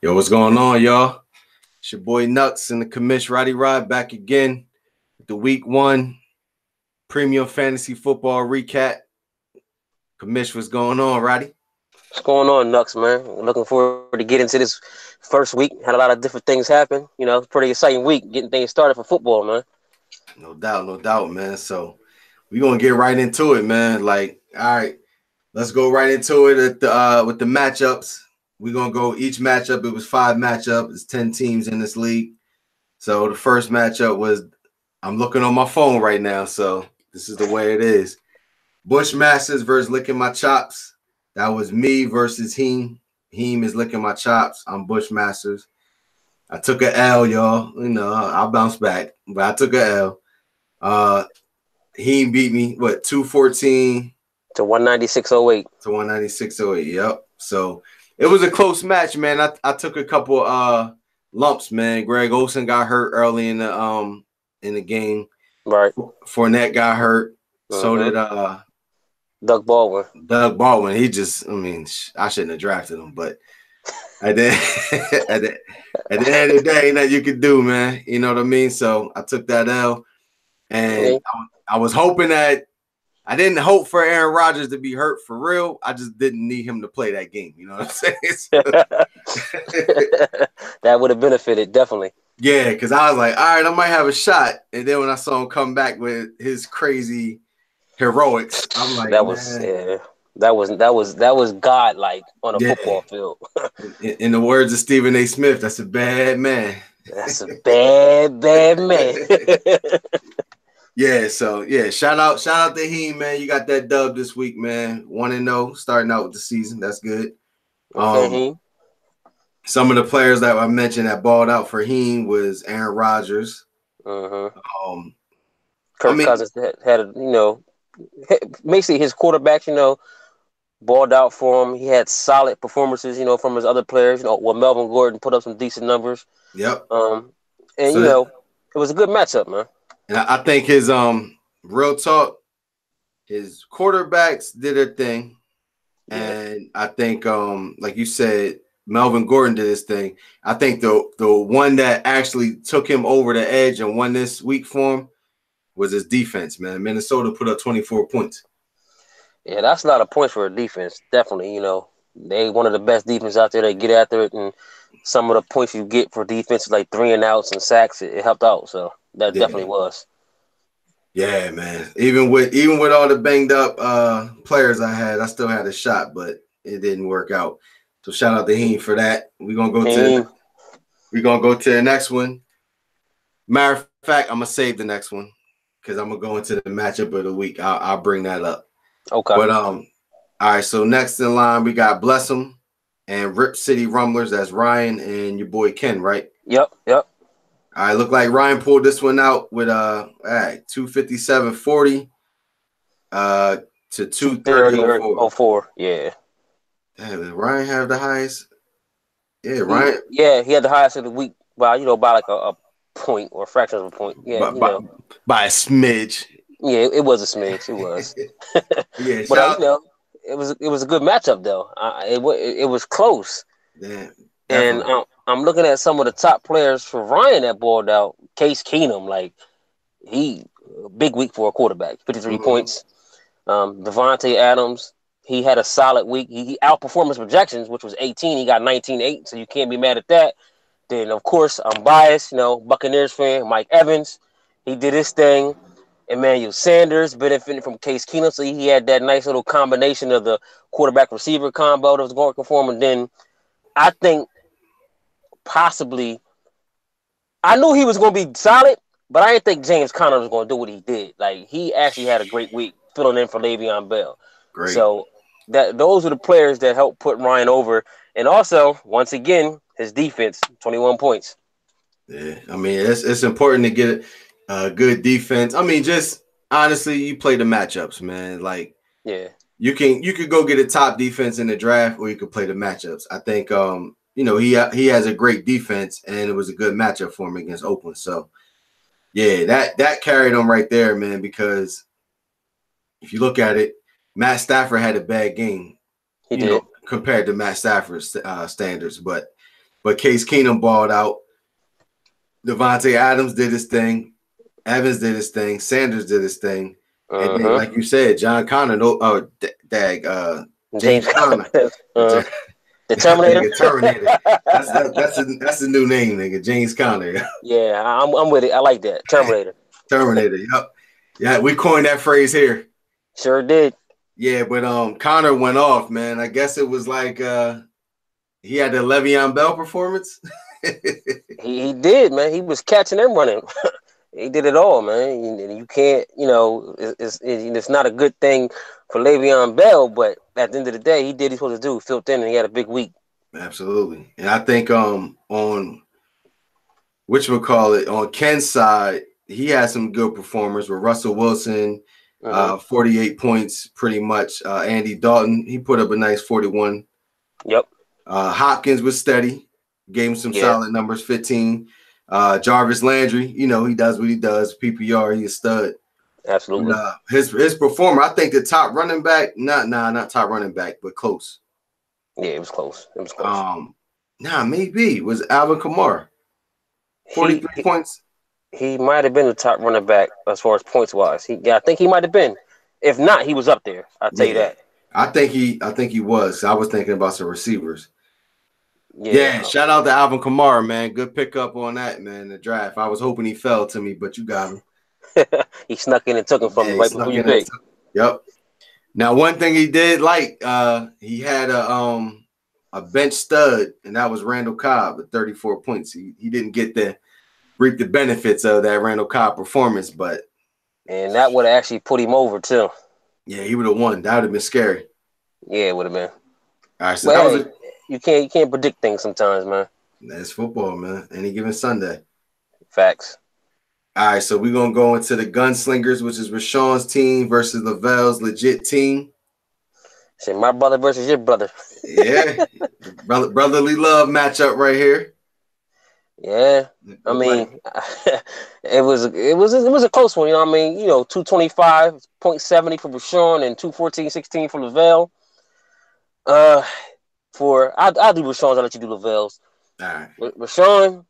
Yo, what's going on, y'all? It's your boy Knuxx and the Commish Roddy back again with the week one premium fantasy football recap. Commish, what's going on, Roddy? What's going on, Knuxx, man? Looking forward to get into this first week. Had a lot of different things happen. It's a pretty exciting week getting things started for football, man. No doubt, man. So we're gonna get right into it, man. All right, let's go right into it with the matchups. We're gonna go each matchup. It was 5 matchups. It's 10 teams in this league. So the first matchup was I'm looking on my phone right now, so this is the way it is. Bushmasters versus Licking My Chops. That was me versus Heem. Heem is licking my chops. I'm Bushmasters. I took an L, y'all. I'll bounce back, but I took an L. Heem beat me, 214 to 196.08. To 196.08. Yep. So it was a close match, man. I took a couple lumps, man. Greg Olsen got hurt early in the game. Right. Fournette got hurt. So did Doug Baldwin. I shouldn't have drafted him, but at the end of the day, nothing you could do, man. You know what I mean? So I took that L, and I was hoping that I didn't hope for Aaron Rodgers to be hurt for real. I just didn't need him to play that game. You know what I'm saying? That would have benefited, definitely. Yeah, because I was like, all right, I might have a shot. And then when I saw him come back with his crazy heroics, I'm like, that was godlike on a football field. In the words of Stephen A. Smith, that's a bad man. That's a bad man. Yeah, so shout out to him, man. You got that dub this week, man. 1-0, starting out with the season. That's good. Some of the players that I mentioned that balled out for him was Aaron Rodgers. Kirk Cousins had basically his quarterbacks, balled out for him. He had solid performances, from his other players. Melvin Gordon put up some decent numbers. Yep. It was a good matchup, man. And I think his real talk, his quarterbacks did their thing. Yeah. And I think like you said, Melvin Gordon did his thing. I think the one that actually took him over the edge and won this week for him was his defense, man. Minnesota put up 24 points. Yeah, that's a lot of points for a defense. Definitely, they one of the best defenses out there. They get after it, and some of the points you get for defense, like 3 and outs and sacks, it helped out. So that definitely was. Yeah, man. Even with all the banged up players I had, I still had a shot, but it didn't work out. So shout out to Heen for that. We're gonna go to the next one. Matter of fact, I'm gonna save the next one because I'm gonna go into the matchup of the week. I'll bring that up. Okay. But all right. So next in line we got Bless 'em and Rip City Rumblers. That's Ryan and your boy Ken, right? Yep. All right. Look like Ryan pulled this one out with 257.40 to 230.04. Yeah. Damn, did Ryan have the highest? Yeah, Ryan. He had the highest of the week by by like a point or a fraction of a point. Yeah, by a smidge. Yeah, it was a smidge. It was. Yeah, but it was a good matchup though. It was close. Yeah, and I'm looking at some of the top players for Ryan that balled out. Case Keenum, like big week for a quarterback, 53 points. Devontae Adams, he had a solid week. He outperformed his projections, which was 18. He got 19.8, so you can't be mad at that. Then, of course, I'm biased, Buccaneers fan, Mike Evans. He did his thing. Emmanuel Sanders benefiting from Case Keenum, so he had that nice little combination of the quarterback-receiver combo that was going for him. And then I think possibly I knew he was going to be solid, but I didn't think James Conner was going to do what he did. Like, he actually had a great week filling in for Le'Veon Bell. Great. So those are the players that helped put Ryan over. And also, once again, his defense, 21 points. Yeah, I mean, it's important to get a good defense. I mean, just honestly, you play the matchups, man. Like, yeah, you could go get a top defense in the draft, or you could play the matchups. I think he has a great defense, and it was a good matchup for him against Oakland. So, yeah, that carried him right there, man. Because if you look at it, Matt Stafford had a bad game, he did. Compared to Matt Stafford's standards. But but Case Keenum balled out. Devontae Adams did his thing. Evans did his thing. Sanders did his thing. And then, like you said, John Connor, James Conner. The Terminator. Terminator. That's the new name, nigga. James Conner. Yeah, I'm with it. I like that. Terminator. Terminator. Yep. Yeah, we coined that phrase here. Sure did. Yeah, but Connor went off, man. I guess it was like he had the Le'Veon Bell performance. he did, man. He was catching and running. He did it all, man. You can't, it's not a good thing for Le'Veon Bell, but at the end of the day, he did what he was supposed to do. Filled in, and he had a big week. Absolutely, and I think on on Ken's side, he had some good performers with Russell Wilson, 48 points, pretty much. Andy Dalton, he put up a nice 41. Yep. Hopkins was steady, gave him some solid numbers, 15. Jarvis Landry, he does what he does. PPR, he's a stud. Absolutely. And, his performer, I think the top running back, not top running back, but close. Yeah, it was close. Maybe was Alvin Kamara. 43 points. He might have been the top running back as far as points wise. I think he might have been. If not, he was up there. I'll tell you that. I think he was. I was thinking about some receivers. Yeah, shout out to Alvin Kamara, man. Good pickup on that, man. The draft. I was hoping he fell to me, but you got him. He snuck in and took him from me right before you picked. Yep. Now, one thing he did he had a bench stud, and that was Randall Cobb at 34 points. He didn't get to reap the benefits of that Randall Cobb performance, and that would have actually put him over too. Yeah, he would have won. That would have been scary. Yeah, it would have been. All right, so you can't predict things sometimes, man. That's football, man. Any given Sunday. Facts. All right, so we're gonna go into the Gunslingers, which is Rashawn's team versus Lavelle's legit team. Say my brother versus your brother. Yeah, brotherly love matchup right here. Yeah, I mean, it was a close one. 225.70 for Rashawn and 214.16 for Lavelle. I'll do Rashawn's. I'll let you do Lavelle's. All right. Rashawn,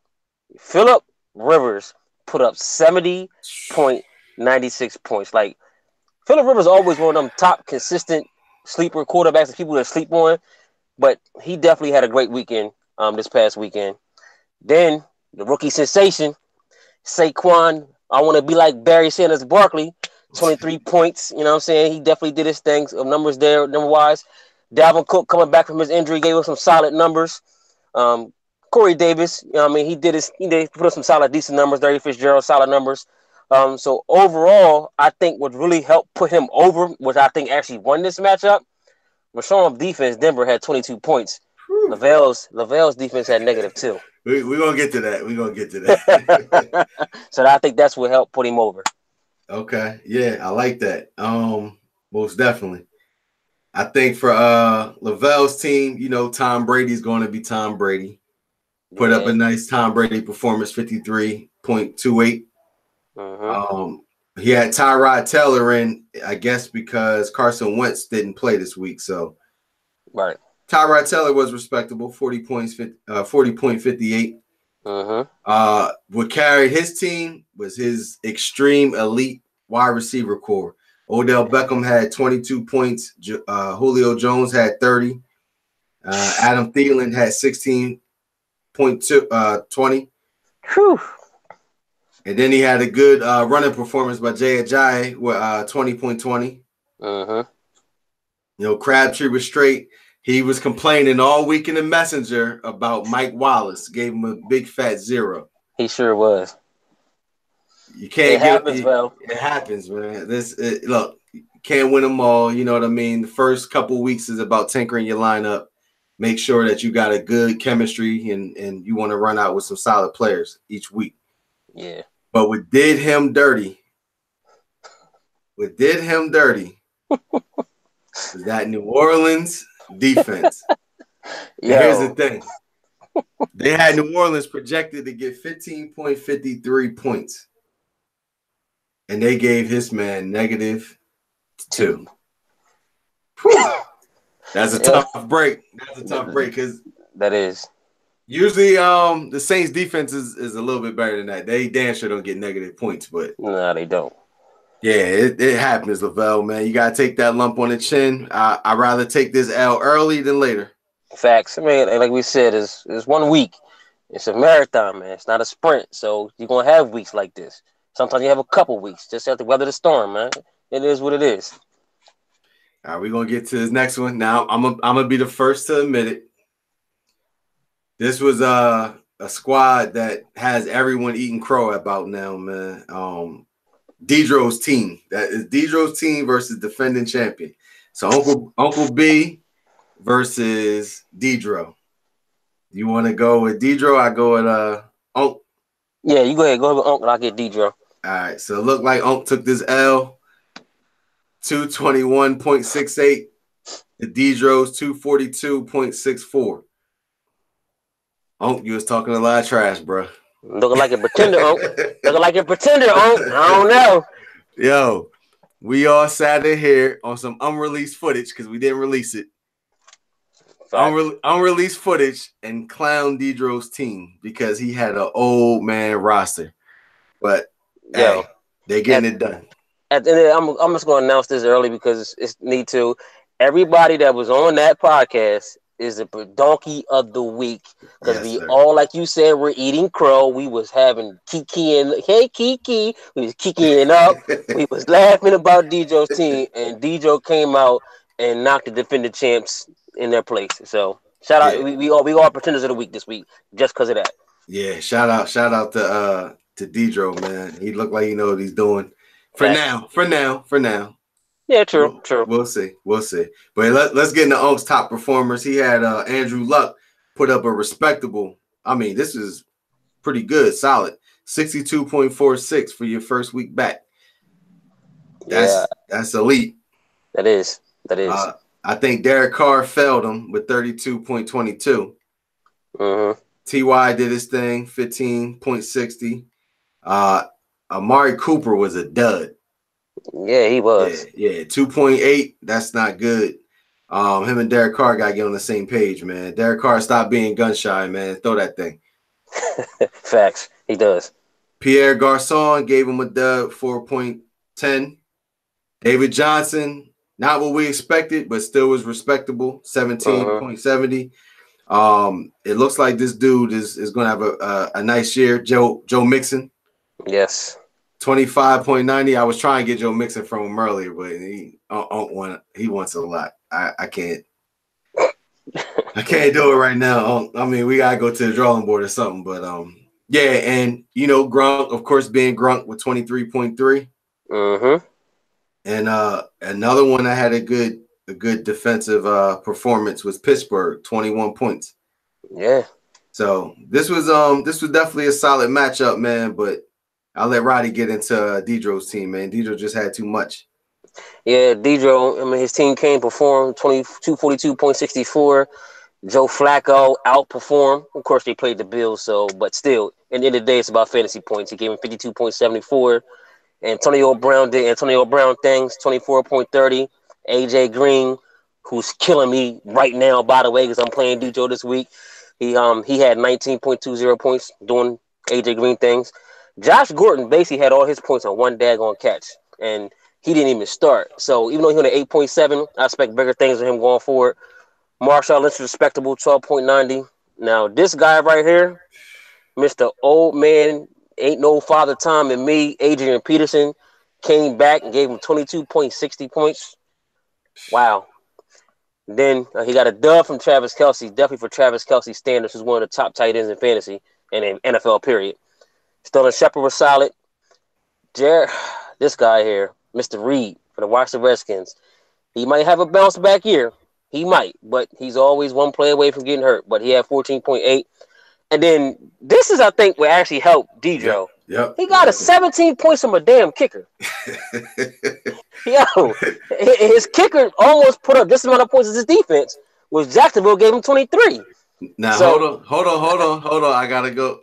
Phillip Rivers put up 70.96 points. Like, Phillip Rivers always one of them top consistent sleeper quarterbacks that people that sleep on, but he definitely had a great weekend this past weekend. Then the rookie sensation, Saquon, I want to be like Barry Sanders Barkley, 23 points. You know what I'm saying? He definitely did his thing. Numbers there, number-wise. Dalvin Cook coming back from his injury gave us some solid numbers. Corey Davis, he put up some solid, decent numbers. Larry Fitzgerald, solid numbers. So overall, I think what really helped put him over, which I think actually won this matchup, Rashawn's defense, Denver had 22 points. Lavelle's defense had -2. We're going to get to that. So I think that's what helped put him over. Okay. Yeah, I like that. Most definitely. I think for Lavelle's team, Tom Brady's going to be Tom Brady. Put up a nice Tom Brady performance, 53.28. He had Tyrod Taylor in, I guess, because Carson Wentz didn't play this week. So, right. Tyrod Taylor was respectable, 40.58. What carried his team was his extreme elite wide receiver core. Odell Beckham had 22 points. Julio Jones had 30. Adam Thielen had 16.20. Whew. And then he had a good running performance by Jay Ajayi with 20.20. Crabtree was straight. He was complaining all week in the messenger about Mike Wallace. Gave him a big fat 0. He sure was. You can't It happens, man. Look, you can't win them all. You know what I mean? The first couple weeks is about tinkering your lineup. Make sure that you got a good chemistry and you want to run out with some solid players each week. Yeah. But what did him dirty was that New Orleans defense. Here's the thing. They had New Orleans projected to get 15.53 points. And they gave his man -2. That's a tough break. Because that is. Usually, the Saints defense is a little bit better than that. They damn sure don't get negative points, but No, they don't. yeah, it happens, Lavelle, man. You gotta take that lump on the chin. I'd rather take this L early than later. Facts. I mean, like we said, it's 1 week. It's a marathon, man. It's not a sprint. So you're gonna have weeks like this. Sometimes you have a couple weeks. Just have to weather the storm, man. It is what it is. All right, we're gonna get to this next one. Now, I'm gonna be the first to admit it. This was a squad that has everyone eating crow about now, man. Dedro's team. That is Dedro's team versus defending champion. So Uncle B versus Dedro. You want to go with Dedro? I go with Unc. Yeah, you go ahead. Go ahead with Uncle. I'll get Dedro. All right. So it looked like Unc took this L. 221.68. The Dedro's 242.64. Unc, you was talking a lot of trash, bro. Looking like a pretender, Unc. Looking like a pretender, Unc. I don't know. Yo, we all sat in here on some unreleased footage because we didn't release it. Unreleased footage and clown Dedro's team because he had an old man roster. But hey, they getting it done. At the end, I'm just going to announce this early because it's need to. Everybody that was on that podcast is the donkey of the week because we all, like you said, we're eating crow. We was having Kiki and hey Kiki, we was kikiing up. We was laughing about Dedro's team, and Dedro came out and knocked the defending champs in their place. So shout out, we all pretenders of the week this week just because of that. Yeah, shout out to Dedro, man. He looked like he know what he's doing. For now. Yeah, true. We'll see. But let's get into Unc's top performers. He had Andrew Luck put up a respectable. I mean, this is pretty good, solid. 62.46 for your first week back. That's elite. That is. I think Derek Carr failed him with 32.22. Mm-hmm. Ty did his thing, 15.60. Amari Cooper was a dud. Yeah, he was. Yeah, 2.8. That's not good. Him and Derek Carr got to get on the same page, man. Derek Carr, stop being gun shy, man. Throw that thing. Facts. He does. Pierre Garçon gave him a dub, 4.10. David Johnson, not what we expected, but still was respectable, 17.70. It looks like this dude is going to have a nice year. Joe Mixon. Yes. 25.90. I was trying to get Joe Mixon from him earlier, but he wants a lot. I can't. I can't do it right now. I mean, we gotta go to the drawing board or something. But yeah, and Grunk, of course, being Grunk with 23.3. Mm-hmm. And another one that had a good defensive performance was Pittsburgh, 21 points. Yeah. So this was definitely a solid matchup, man. But I'll let Roddy get into Dedro's team, man. Dedro just had too much. Yeah, Dedro, I mean, his team came perform 242.64. Joe Flacco outperformed. Of course, they played the Bills, but still, at the end of the day, it's about fantasy points. He gave him 52.74. Antonio Brown did Antonio Brown things, 24.30. AJ Green, who's killing me right now, by the way, because I'm playing Dedro this week. He had 19.20 points doing AJ Green things. Josh Gordon basically had all his points on one daggone catch, and he didn't even start. So even though he had an 8.7, I expect bigger things of him going forward. Marshall Lynch respectable, 12.90. Now this guy right here, Mr. Old Man, ain't no father time in me, Adrian Peterson, came back and gave him 22.60 points. Wow. Then he got a dub from Travis Kelce, definitely for Travis Kelce standards, who's one of the top tight ends in fantasy and in NFL period. Sterling Shepard was solid. This guy here, Mr. Reed for the Washington Redskins, he might have a bounce back year. He might, but he's always one play away from getting hurt. But he had 14.8. And then this is, I think, what actually helped Dedro. Yep. He got a 17 points from a damn kicker. Yo, his kicker almost put up this amount of points as his defense, which Jacksonville gave him 23. Now, hold on. I got to go.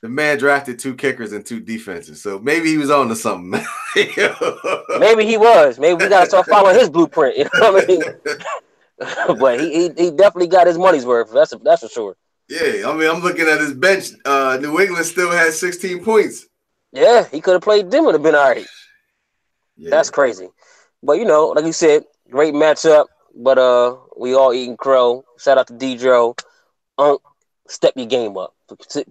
The man drafted 2 kickers and 2 defenses, so maybe he was on to something. Maybe he was. Maybe we got to start following his blueprint. You know what I mean? But he definitely got his money's worth. That's for sure. Yeah, I mean, I'm looking at his bench. New England still has 16 points. Yeah, he could have played them, would have been all right. Yeah. That's crazy. But like you said, great matchup. But we all eating crow. Shout out to Dedro. Step your game up.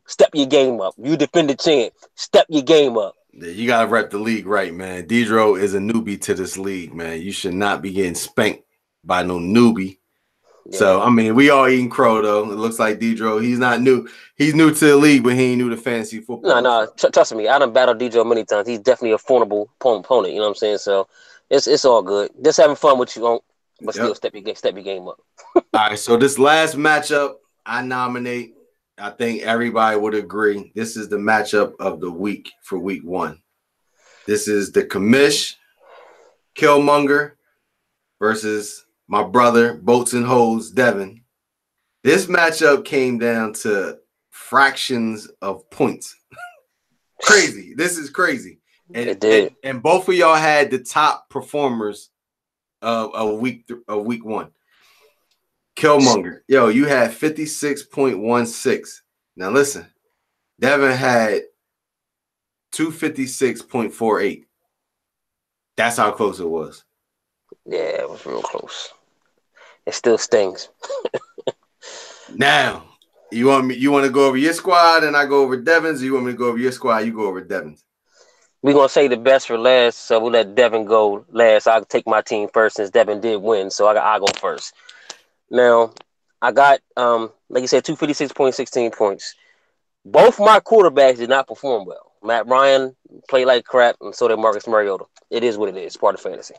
Step your game up. You defend the champ. Step your game up. Yeah, you gotta rep the league right, man. Dedro is a newbie to this league, man. You should not be getting spanked by no newbie. Yeah. So I mean, we all eating crow though. It looks like Dedro. He's not new. He's new to the league, but he ain't new to fantasy No, football. no. So. Trust me. I done battled Dedro many times. He's definitely a formidable opponent. You know what I'm saying? So it's all good. Just having fun with you, but still Yep. step your game up. All right. So this last matchup, I nominate. I think everybody would agree. This is the matchup of the week for week 1. This is the Commish Killmonger versus my brother Boats and Hoes Devin. This matchup came down to fractions of points. Crazy. This is crazy. It did. And both of y'all had the top performers of week 1. Killmonger. Yo, you had 56.16. Now listen, Devin had 256.48. That's how close it was. Yeah, it was real close. It still stings. Now, you want to go over your squad and I go over Devin's, or you want me to go over your squad, you go over Devin's? We're gonna say the best for last, so we'll let Devin go last. I'll take my team first since Devin did win, so I go first. Now, I got like you said, 256.16 points. Both my quarterbacks did not perform well. Matt Ryan played like crap, and so did Marcus Mariota. It is what it is, part of fantasy.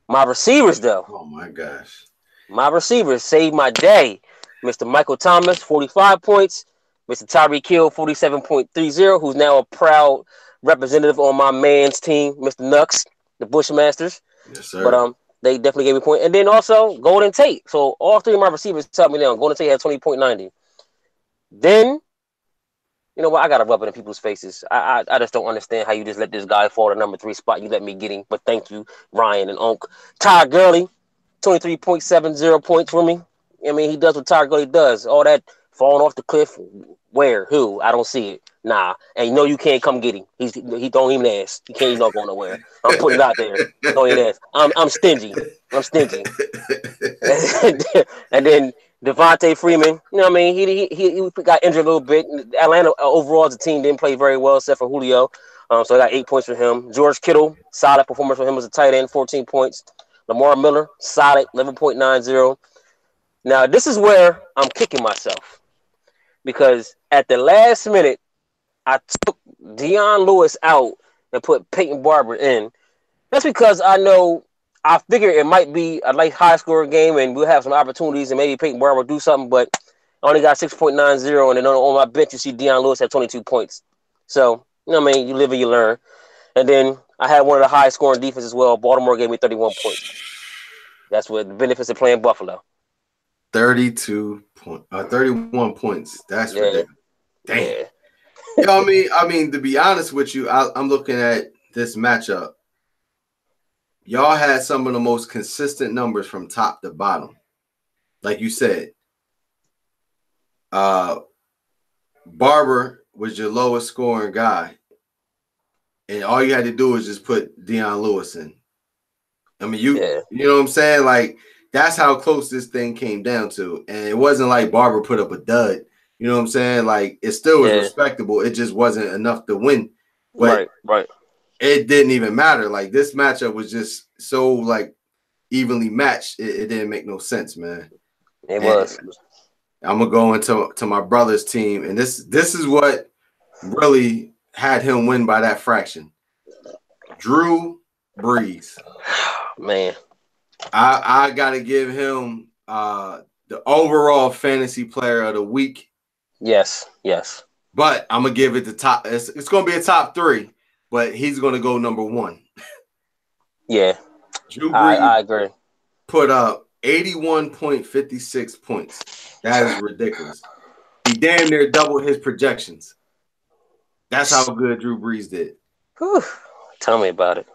My receivers, though. Oh my gosh. My receivers saved my day. Mr. Michael Thomas, 45 points. Mr. Tyreek Hill, 47.30, who's now a proud representative on my man's team, Mr. Knuxx, the Bushmasters. Yes, sir. But they definitely gave me a point. And then also Golden Tate. So all three of my receivers helped me down. Golden Tate had 20.90. Then, you know what? I got to rub it in people's faces. I just don't understand how you just let this guy fall to number 3 spot. You let me get him. But thank you, Ryan and Onk. Ty Gurley, 23.70 points for me. I mean, he does what Ty Gurley does. All that falling off the cliff. Where? Who? I don't see it. Nah. And you know you can't come get him. He don't even ask. He's not going nowhere. I'm putting it out there. Don't even ask. I'm stingy. I'm stingy. And then Devontae Freeman, you know what I mean? He got injured a little bit. Atlanta overall as a team didn't play very well except for Julio. So I got 8 points for him. George Kittle, solid performance for him as a tight end, 14 points. Lamar Miller, solid, 11.90. Now, this is where I'm kicking myself because at the last minute, I took Deion Lewis out and put Peyton Barber in. That's because I figure it might be a high scoring game and we'll have some opportunities and maybe Peyton Barber will do something, but I only got 6.90 and then on my bench you see Deion Lewis at 22 points. So, you know what I mean? You live and you learn. And then I had one of the high scoring defenses as well. Baltimore gave me 31 points. That's what the benefits of playing Buffalo. 31 points. That's ridiculous. Damn. Yeah. You know what I mean, to be honest with you, I'm looking at this matchup. Y'all had some of the most consistent numbers from top to bottom. Like you said, Barber was your lowest scoring guy. And all you had to do was just put Deion Lewis in. I mean, you know what I'm saying? Like, that's how close this thing came down to. And it wasn't like Barber put up a dud. You know what I'm saying? Like, it still was respectable. It just wasn't enough to win. But right. It didn't even matter. Like, this matchup was just so, like, evenly matched. It didn't make no sense, man. It was. I'm going to go into my brother's team. And this is what really had him win by that fraction. Drew Brees. Man. I got to give him the overall fantasy player of the week. Yes. But I'm going to give it the top. It's going to be a top 3, but he's going to go number 1. Yeah. Drew Brees I agree. Put up 81.56 points. That is ridiculous. He damn near doubled his projections. That's how good Drew Brees did. Whew. Tell me about it.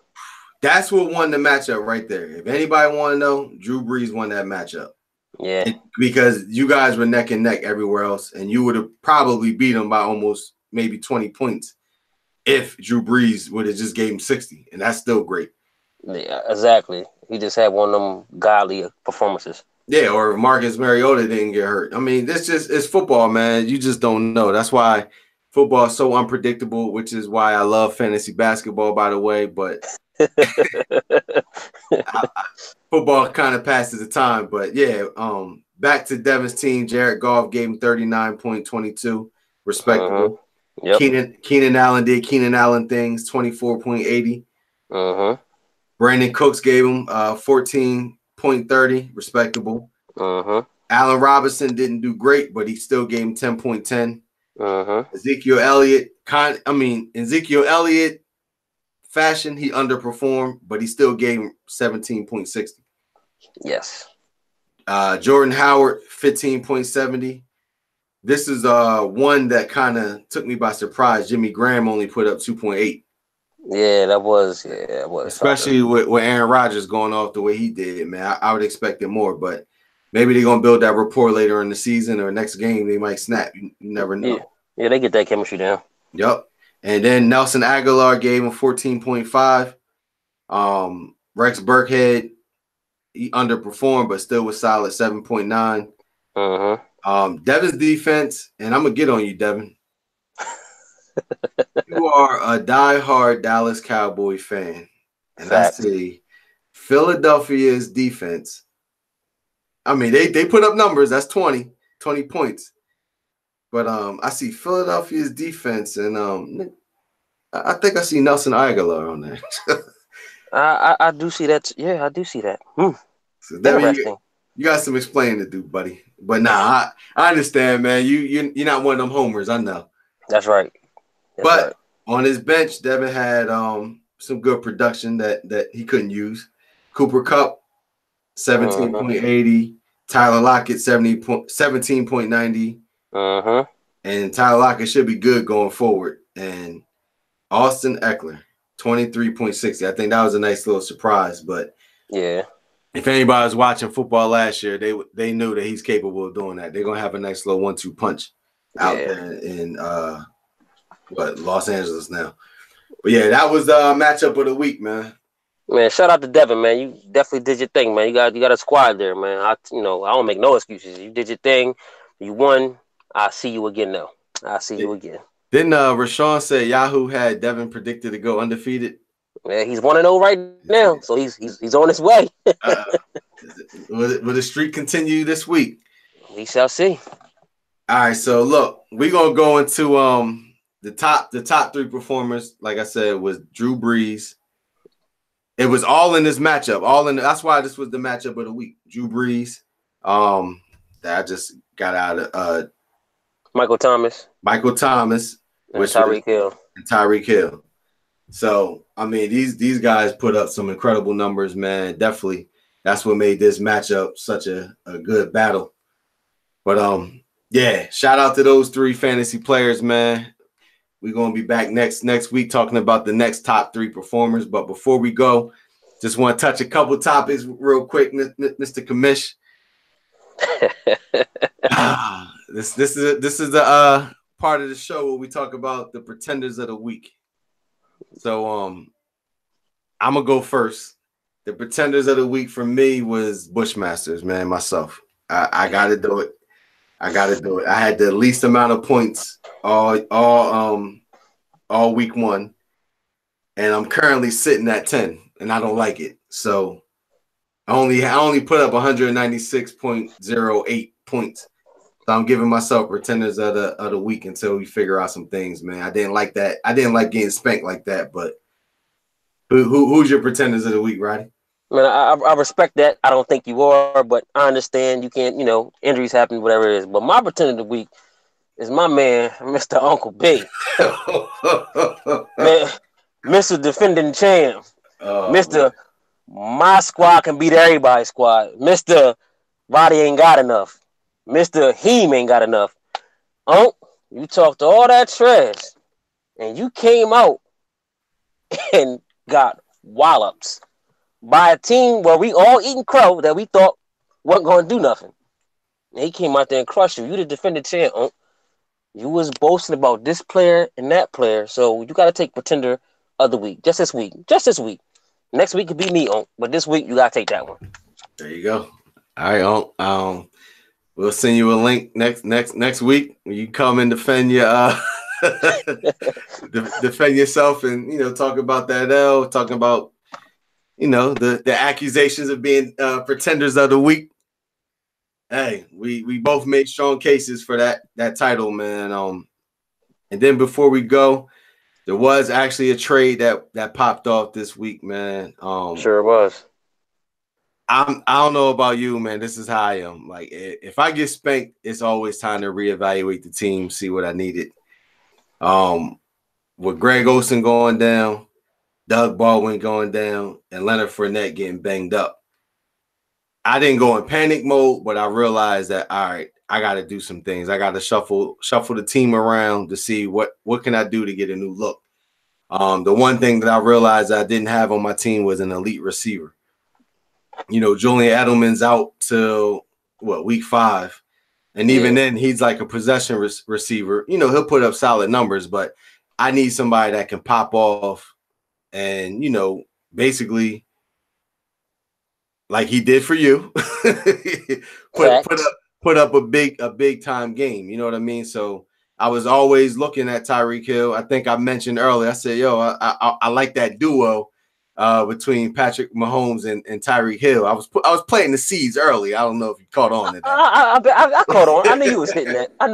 That's what won the matchup right there. If anybody want to know, Drew Brees won that matchup. Yeah. Because you guys were neck and neck everywhere else, and you would have probably beat them by almost maybe 20 points if Drew Brees would have just gave him 60, and that's still great. Yeah, exactly. He just had one of them godly performances. Yeah, or Marcus Mariota didn't get hurt. I mean, it's football, man. You just don't know. That's why football is so unpredictable, which is why I love fantasy basketball, by the way. But football kind of passes the time. But yeah, back to Devin's team. Jared Goff gave him 39.22, respectable. Yep. Keenan Allen did Keenan Allen things, 24.80. Brandon Cooks gave him 14.30, respectable. Allen Robinson didn't do great, but he still gave him 10.10. Ezekiel Elliott, Ezekiel Elliott fashion, he underperformed, but he still gave him 17.60. Yes. Jordan Howard, 15.70. This is one that kind of took me by surprise. Jimmy Graham only put up 2.8. Yeah, that was. Especially with Aaron Rodgers going off the way he did, man. I would expect it more, but maybe they're going to build that rapport later in the season or next game. They might snap. You never know. Yeah, they get that chemistry down. Yep. And then Nelson Aguilar gave him 14.5. Rex Burkhead, he underperformed, but still was solid, 7.9. Devin's defense, and I'm going to get on you, Devin. You are a diehard Dallas Cowboy fan. And Fact. I see Philadelphia's defense. I mean, they put up numbers. That's 20 points. But I see Philadelphia's defense, and I think I see Nelson Aguilar on there. I do see that. Yeah, I do see that. So Devin, you got some explaining to do, buddy. But nah, I understand, man. You're not one of them homers. I know. That's right. But on his bench, Devin had some good production that he couldn't use. Cooper Kupp, 17.80. Tyler Lockett, 17.90. And Tyler Lockett should be good going forward. And Austin Eckler, 23.60. I think that was a nice little surprise. But yeah, if anybody was watching football last year, they knew that he's capable of doing that. They're gonna have a nice little 1-2 punch out there in Los Angeles now. But yeah, that was the matchup of the week, man. Man, shout out to Devin, man. You definitely did your thing, man. You got a squad there, man. I don't make no excuses. You did your thing. You won. I'll see you again, though. I'll see you again. Didn't Rashawn say Yahoo had Devin predicted to go undefeated? Yeah, he's 1-0 right now, so he's on his way. Will the streak continue this week? We shall see. All right, so look, we're gonna go into the top 3 performers. Like I said, was Drew Brees. It was all in this matchup. That's why this was the matchup of the week. Drew Brees. That I just got out of Michael Thomas, and Tyreek Hill. So I mean, these guys put up some incredible numbers, man. Definitely, that's what made this matchup such a good battle. But yeah, shout out to those 3 fantasy players, man. We're going to be back next week talking about the next top 3 performers. But before we go, just want to touch a couple topics real quick, Mr. Commish. This is the part of the show where we talk about the pretenders of the week. So I'm going to go first. The pretenders of the week for me was Bushmasters, man, myself. I got to do it. I had the least amount of points all week 1, and I'm currently sitting at 10, and I don't like it. So I only put up 196.08 points. So I'm giving myself pretenders of the week until we figure out some things, man. I didn't like that. I didn't like getting spanked like that. But who's your pretenders of the week, Roddy? Man, I respect that. I don't think you are, but I understand you can't. Injuries happen, whatever it is. But my pretender of the week is my man, Mr. Uncle B. Man, Mr. Defending Champ. Mr. Man. My squad can beat everybody's squad. Mr. Roddy ain't got enough. Mr. Heem ain't got enough. You talked all that trash, and you came out and got wallops by a team where we all eating crow that we thought wasn't going to do nothing. He came out there and crushed you. You the defending champ. You was boasting about this player and that player, so you got to take pretender of the week. Just this week. Just this week. Next week could be me, but this week you got to take that one. There you go. All right, we'll send you a link next week when you come and defend your defend yourself and talk about that L, talking about the accusations of being pretenders of the week. Hey, we both made strong cases for that title, man. And then before we go, there was actually a trade that popped off this week, man. Sure was. I don't know about you, man. This is how I am. Like, if I get spanked, it's always time to reevaluate the team, see what I needed. With Greg Olsen going down, Doug Baldwin going down, and Leonard Fournette getting banged up, I didn't go in panic mode, but I realized that, all right, I got to do some things. I got to shuffle the team around to see what can I do to get a new look. The one thing that I realized I didn't have on my team was an elite receiver. Julian Edelman's out till week 5, and even then he's like a possession receiver. He'll put up solid numbers, but I need somebody that can pop off and basically like he did for you, put up a big time game. You know what I mean? So I was always looking at Tyreek Hill. I think I mentioned earlier. I said, I like that duo. Between Patrick Mahomes and Tyreek Hill. I was planting the seeds early. I don't know if you caught on to that. I caught on. I knew you was hitting that. I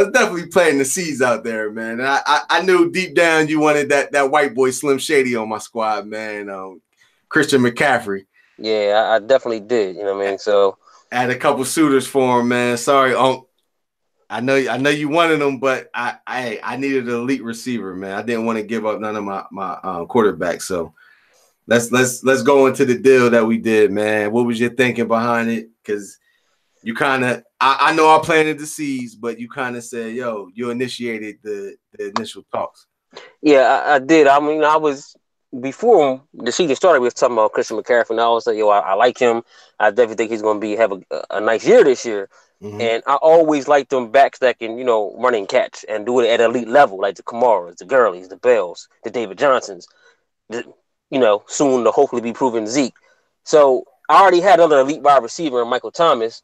was definitely planting the seeds out there, man. And I knew deep down you wanted that white boy Slim Shady on my squad, man. Christian McCaffrey. Yeah, I definitely did. You know what I mean? So I had a couple suitors for him, man. Sorry, I know you wanted them, but I needed an elite receiver, man. I didn't want to give up none of my quarterbacks. So let's go into the deal that we did, man. What was your thinking behind it? Because you kind of I know I planted the seeds, but you kind of said, you initiated the initial talks. Yeah, I did. I mean, I was before the season started. We was talking about Christian McCaffrey, and I was like, I like him. I definitely think he's going to have a nice year this year. Mm-hmm. And I always liked them backs that can, run and catch and do it at elite level, like the Kamaras, the Gurleys, the Bells, the David Johnsons, soon to hopefully be proven Zeke. So I already had another elite wide receiver in Michael Thomas.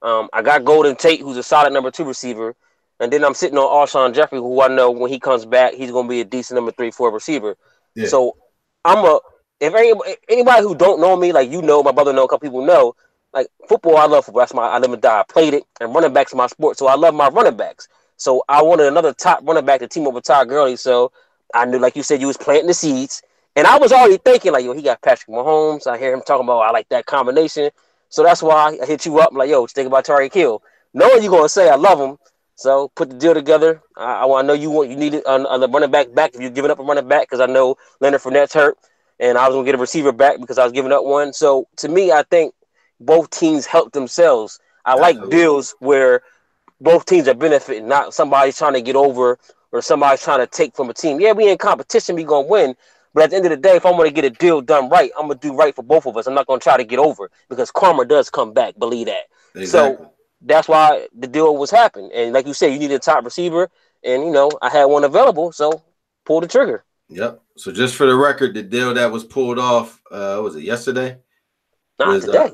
I got Golden Tate, who's a solid number 2 receiver. And then I'm sitting on Alshon Jeffrey, who I know when he comes back, he's going to be a decent number 3, 4 receiver. Yeah. So if anybody who don't know me, like my brother know, a couple people know, like football, I love football. That's I live and die. I played it, and running backs are my sport. So I love my running backs. So I wanted another top running back to team up with Todd Gurley. So I knew, like you said, you was planting the seeds. And I was already thinking, like, he got Patrick Mahomes. I hear him talking about, I like that combination. So that's why I hit you up. I'm like, what you think about Tyreek Hill? Knowing you're going to say I love him. So put the deal together. I know you needed a running back if you're giving up a running back, because I know Leonard Fournette's hurt. And I was going to get a receiver back because I was giving up one. So to me, I think both teams help themselves. I like deals where both teams are benefiting, not somebody's trying to get over or somebody's trying to take from a team. Yeah, we in competition, we going to win. But at the end of the day, if I'm going to get a deal done right, I'm going to do right for both of us. I'm not going to try to get over, because karma does come back, believe that. Exactly. So that's why the deal was happening. And like you said, you need a top receiver. And, I had one available, so pull the trigger. Yep. So just for the record, the deal that was pulled off, was it yesterday? Today.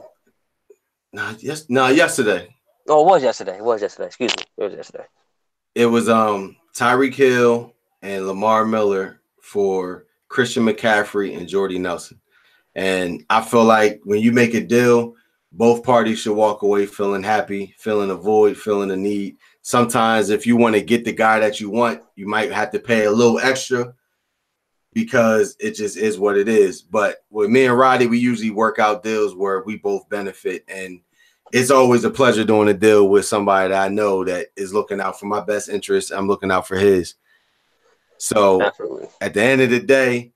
Yesterday. Oh, it was yesterday. Excuse me. It was yesterday. It was Tyreek Hill and Lamar Miller for Christian McCaffrey and Jordy Nelson. And I feel like when you make a deal, both parties should walk away feeling happy, feeling a void, feeling a need. Sometimes if you want to get the guy that you want, you might have to pay a little extra, because it just is what it is. But with me and Roddy, we usually work out deals where we both benefit. And it's always a pleasure doing a deal with somebody that I know that is looking out for my best interest. I'm looking out for his. So Definitely. At the end of the day,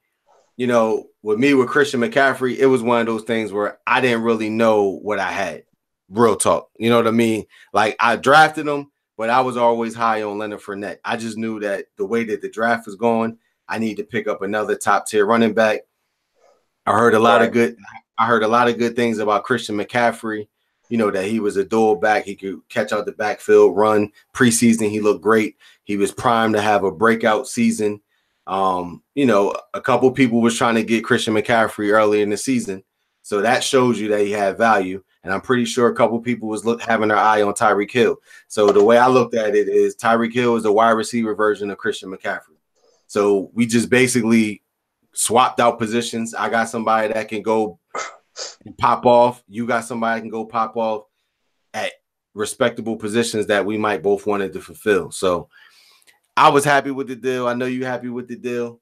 with me, with Christian McCaffrey, it was one of those things where I didn't really know what I had. Real talk. You know what I mean? Like, I drafted him, but I was always high on Leonard Fournette. I just knew that the way that the draft was going, I need to pick up another top tier running back. I heard a lot of good things about Christian McCaffrey. that he was a dual back. He could catch out the backfield, run. Preseason, he looked great. He was primed to have a breakout season. A couple people was trying to get Christian McCaffrey early in the season. So that shows you that he had value. And I'm pretty sure a couple people was having their eye on Tyreek Hill. So the way I looked at it is Tyreek Hill is a wide receiver version of Christian McCaffrey. So we just basically swapped out positions. I got somebody that can go and pop off. You got somebody that can go pop off at respectable positions that we might both wanted to fulfill. So I was happy with the deal. I know you happy with the deal.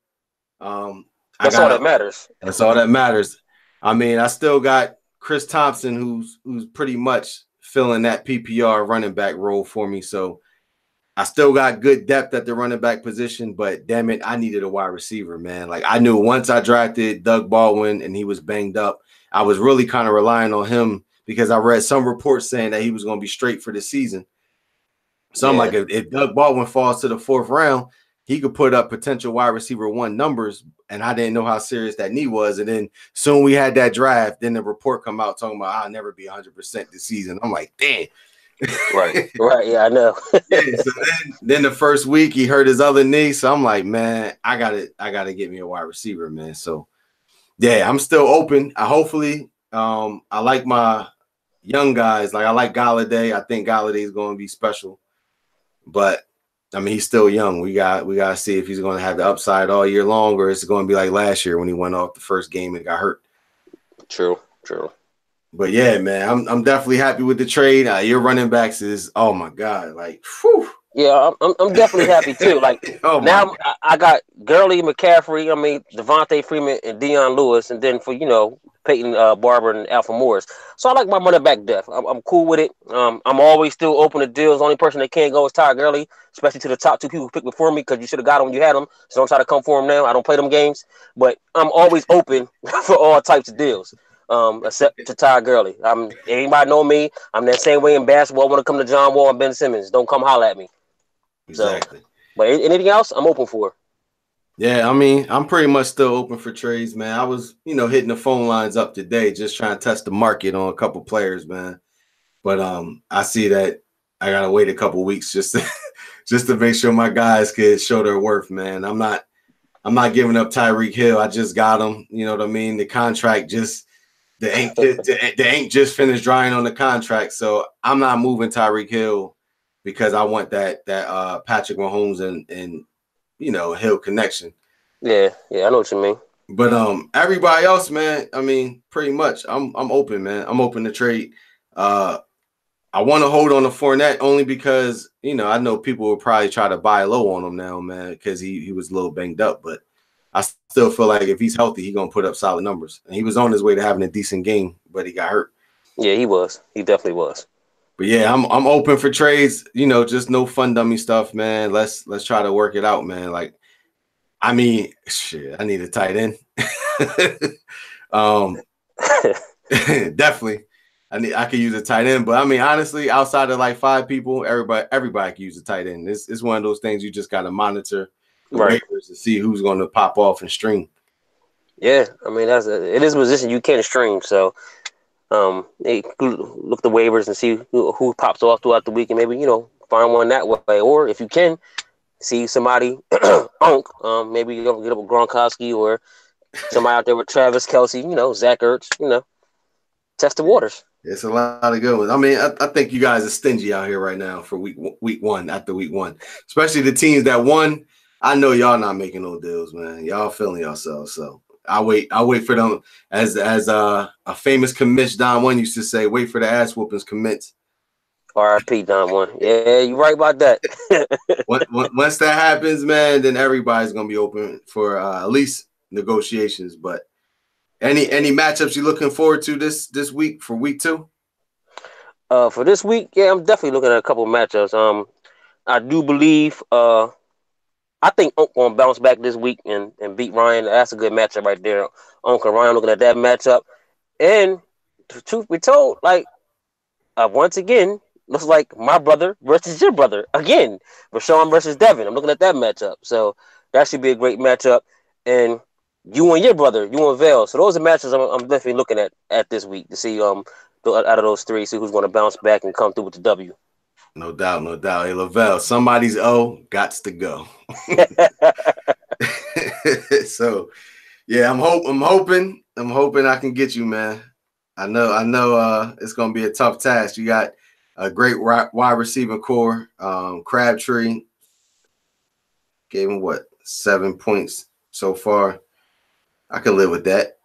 That's all that matters. That's all that matters. I mean, I still got Chris Thompson, who's pretty much filling that PPR running back role for me. So I still got good depth at the running back position, but damn it, I needed a wide receiver, man. Like I knew once I drafted Doug Baldwin and he was banged up, I was really kind of relying on him because I read some reports saying that he was going to be straight for the season. So I'm like, if Doug Baldwin falls to the 4th round, he could put up potential wide receiver 1 numbers, and I didn't know how serious that knee was. And then soon we had that draft, then the report come out talking about I'll never be 100% this season. I'm like, damn. Right, yeah, I know. So then the first week he hurt his other knee, so I'm like, man, I gotta get me a wide receiver, man. So yeah, I'm still open. I like my young guys. Like I like Galladay. I think Galladay is going to be special, but I mean he's still young. We gotta see if he's going to have the upside all year long, or it's going to be like last year when he went off the first game and got hurt. True. But yeah, man, I'm definitely happy with the trade. Your running backs is, oh my god, like, whew. Yeah, I'm definitely happy too. Like now I got Gurley, McCaffrey, Devontae Freeman and Deion Lewis, and then for Peyton Barber and Alpha Morris. So I like my running back depth. I'm cool with it. I'm always still open to deals. The only person that can't go is Ty Gurley, especially to the top 2 people who picked before me because you should have got him when you had him. So don't try to come for him now. I don't play them games, but I'm always open for all types of deals. Except to Ty Gurley. Anybody know me? I'm that same way in basketball when it come to John Wall and Ben Simmons. Don't come holler at me. Exactly. So, but anything else, I'm open for. Yeah, I mean, I'm pretty much still open for trades, man. I was, hitting the phone lines up today, just trying to test the market on a couple players, man. But I see that I gotta wait a couple weeks just to make sure my guys could show their worth, man. I'm not giving up Tyreek Hill. I just got him. You know what I mean? The contract the ink just finished drying on the contract, so I'm not moving Tyreek Hill because I want that Patrick Mahomes and Hill connection. Yeah, I know what you mean. But everybody else, man, I mean, pretty much, I'm open, man. I'm open to trade. I want to hold on to Fournette only because I know people will probably try to buy low on him now, man, because he was a little banged up, but I still feel like if he's healthy, he's going to put up solid numbers. And he was on his way to having a decent game, but he got hurt. Yeah, he was. He definitely was. But yeah, I'm open for trades, just no fun dummy stuff, man. Let's try to work it out, man. Like, I mean, shit, I need a tight end. Definitely. I could use a tight end, but I mean, honestly, outside of like 5 people, everybody can use a tight end. It's one of those things you just got to monitor. Right. To see who's going to pop off and stream. Yeah, I mean it is a position you can stream. So, look the waivers and see who pops off throughout the week, and maybe find one that way. Or if you can see somebody, maybe you get up with Gronkowski or somebody out there with Travis Kelce, Zach Ertz, test the waters. It's a lot of good ones. I mean, I think you guys are stingy out here right now for week one after week one, especially the teams that won. I know y'all not making no deals, man. Y'all feeling yourselves. So I wait for them as a famous Commish Don One used to say, wait for the ass whoopings commits. R.I.P. Don One. Yeah, you're right about that. Once that happens, man, then everybody's gonna be open for at least negotiations. But any matchups you looking forward to this week for week 2? For this week, yeah, I'm definitely looking at a couple of matchups. I do believe I think Unc gonna bounce back this week and beat Ryan. That's a good matchup right there. Unc and Ryan looking at that matchup. And truth be told, like once again, looks like my brother versus your brother again. Rashawn versus Devin. I'm looking at that matchup. So that should be a great matchup. And you and your brother, you and Vale. So those are matches I'm definitely looking at this week to see out of those three. See who's going to bounce back and come through with the W. No doubt, no doubt. Hey, Lavelle, somebody's O gots to go. So, yeah, I'm hoping I can get you, man. I know. It's gonna be a tough task. You got a great wide receiving core. Crabtree gave him 7 points so far. I can live with that.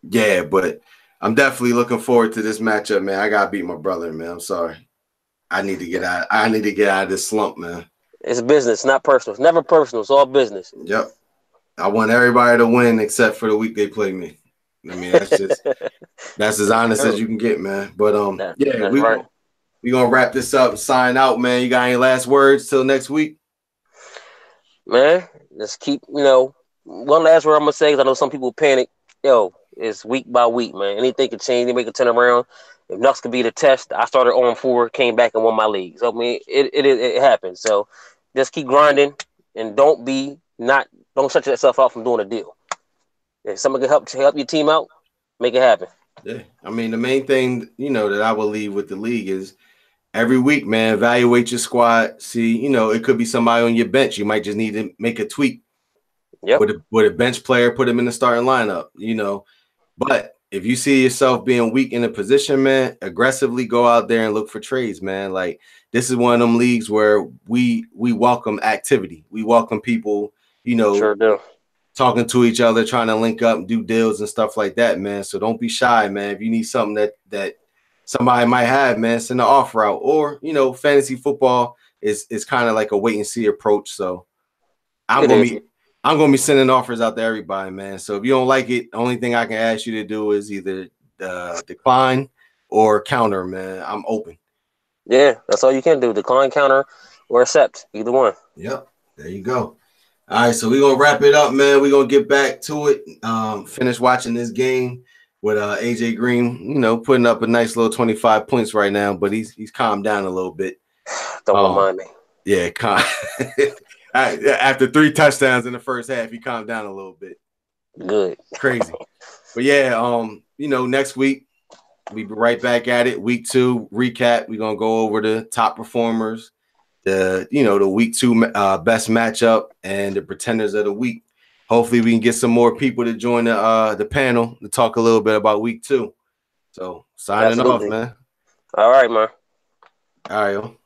Yeah, but I'm definitely looking forward to this matchup, man. I gotta beat my brother, man. I'm sorry. I need to get out of this slump, man. It's business, not personal. It's never personal. It's all business. Yep. I want everybody to win except for the week they play me. I mean, that's as honest as you can get, man. But we gonna wrap this up and sign out, man. You got any last words till next week? Man, just keep, one last word I'm gonna say, because I know some people panic. It's week by week, man. Anything can change, anything can turn around. If Knuxx could be the test, I started 0-4, came back and won my league. So I mean, it happens. So just keep grinding and don't shut yourself out from doing a deal. If someone can help your team out, make it happen. Yeah, I mean, the main thing that I will leave with the league is every week, man, evaluate your squad. See, it could be somebody on your bench. You might just need to make a tweak. Yep. With a bench player, put him in the starting lineup. But if you see yourself being weak in a position, man, aggressively go out there and look for trades, man. Like, this is one of them leagues where we welcome activity. We welcome people, sure do. Talking to each other, trying to link up and do deals and stuff like that, man. So don't be shy, man. If you need something that somebody might have, man, send an offer out. Or, fantasy football is kind of like a wait and see approach. So I'm gonna be sending offers out to everybody, man. So if you don't like it, the only thing I can ask you to do is either decline or counter, man. I'm open. Yeah, that's all you can do. Decline, counter, or accept. Either one. Yep. There you go. All right, so we're going to wrap it up, man. We're going to get back to it. Finish watching this game with AJ Green, putting up a nice little 25 points right now, but he's calmed down a little bit. Don't remind me. Yeah, after 3 touchdowns in the first half, he calmed down a little bit. Good. Crazy. But yeah, next week, we'll be right back at it. Week 2 recap. We're going to go over the top performers, the week 2 best matchup, and the pretenders of the week. Hopefully we can get some more people to join the panel to talk a little bit about week 2. So signing off, man. All right, man. All right, yo.